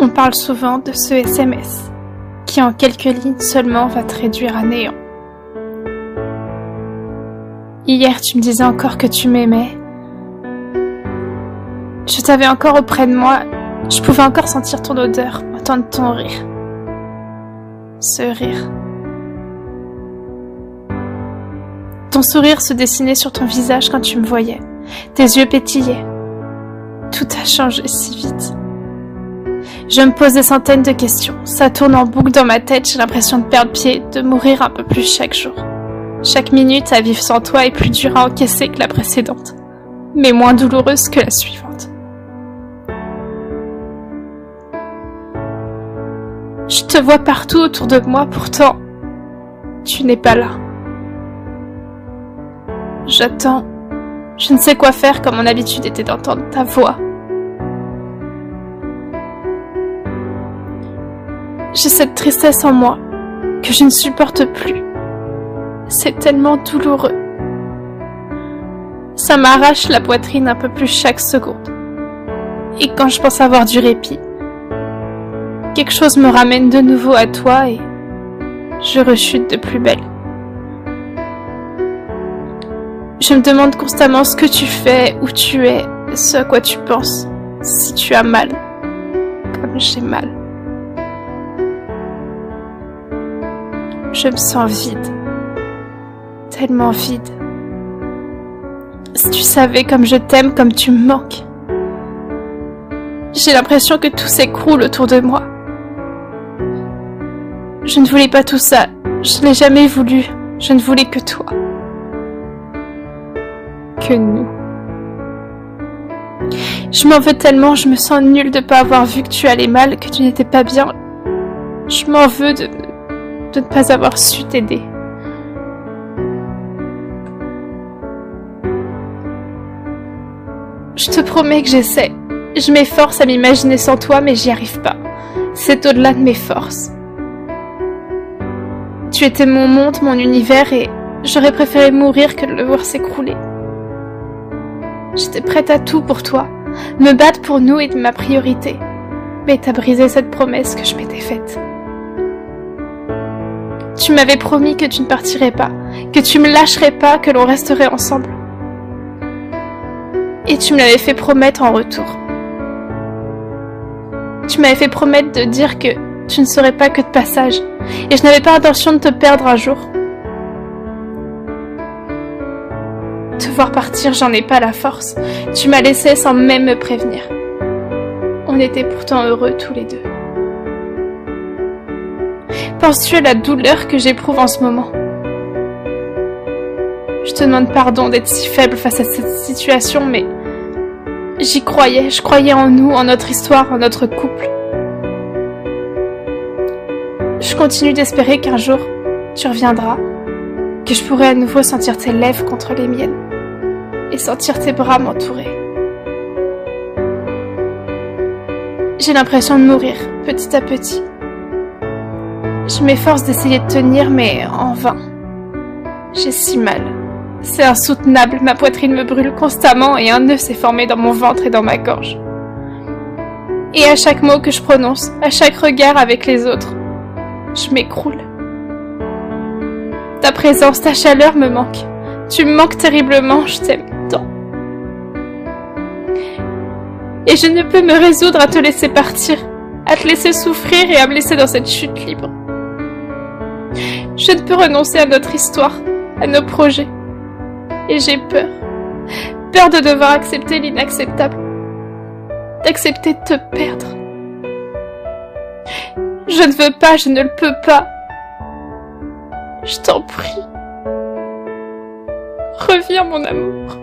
On parle souvent de ce SMS, qui en quelques lignes seulement va te réduire à néant. Hier, tu me disais encore que tu m'aimais. Je t'avais encore auprès de moi, je pouvais encore sentir ton odeur, entendre ton rire. Ce rire. Ton sourire se dessinait sur ton visage quand tu me voyais. Tes yeux pétillaient. Tout a changé si vite. Je me pose des centaines de questions. Ça tourne en boucle dans ma tête, j'ai l'impression de perdre pied, de mourir un peu plus chaque jour. Chaque minute à vivre sans toi est plus dure à encaisser que la précédente, mais moins douloureuse que la suivante. Je te vois partout autour de moi, pourtant, tu n'es pas là. J'attends. Je ne sais quoi faire comme mon habitude était d'entendre ta voix. J'ai cette tristesse en moi que je ne supporte plus. C'est tellement douloureux. Ça m'arrache la poitrine un peu plus chaque seconde. Et quand je pense avoir du répit, quelque chose me ramène de nouveau à toi et je rechute de plus belle. Je me demande constamment ce que tu fais, où tu es, ce à quoi tu penses, si tu as mal, comme j'ai mal. Je me sens vide, tellement vide. Si tu savais comme je t'aime, comme tu me manques. J'ai l'impression que tout s'écroule autour de moi. Je ne voulais pas tout ça, je n'ai jamais voulu, je ne voulais que toi. Que nous. Je m'en veux tellement, je me sens nulle de ne pas avoir vu que tu allais mal, que tu n'étais pas bien. Je m'en veux de ne pas avoir su t'aider. Je te promets que j'essaie. Je m'efforce à m'imaginer sans toi, mais j'y arrive pas. C'est au-delà de mes forces. Tu étais mon monde, mon univers, et j'aurais préféré mourir que de le voir s'écrouler. J'étais prête à tout pour toi, me battre pour nous et de ma priorité. Mais t'as brisé cette promesse que je m'étais faite. Tu m'avais promis que tu ne partirais pas, que tu me lâcherais pas, que l'on resterait ensemble. Et tu me l'avais fait promettre en retour. Tu m'avais fait promettre de dire que tu ne serais pas que de passage, et je n'avais pas intention de te perdre un jour. Te voir partir, j'en ai pas la force. Tu m'as laissé sans même me prévenir. On était pourtant heureux tous les deux. Penses-tu à la douleur que j'éprouve en ce moment? Je te demande pardon d'être si faible face à cette situation, mais j'y croyais, je croyais en nous, en notre histoire, en notre couple. Je continue d'espérer qu'un jour, tu reviendras, que je pourrai à nouveau sentir tes lèvres contre les miennes et sentir tes bras m'entourer. J'ai l'impression de mourir, petit à petit. Je m'efforce d'essayer de tenir, mais en vain. J'ai si mal. C'est insoutenable, ma poitrine me brûle constamment et un nœud s'est formé dans mon ventre et dans ma gorge. Et à chaque mot que je prononce, à chaque regard avec les autres, je m'écroule. Ta présence, ta chaleur me manque. Tu me manques terriblement, je t'aime tant. Et je ne peux me résoudre à te laisser partir, à te laisser souffrir et à me laisser dans cette chute libre. Je ne peux renoncer à notre histoire, à nos projets. Et j'ai peur. Peur de devoir accepter l'inacceptable. D'accepter de te perdre. Je ne veux pas, je ne le peux pas. Je t'en prie. Reviens, mon amour.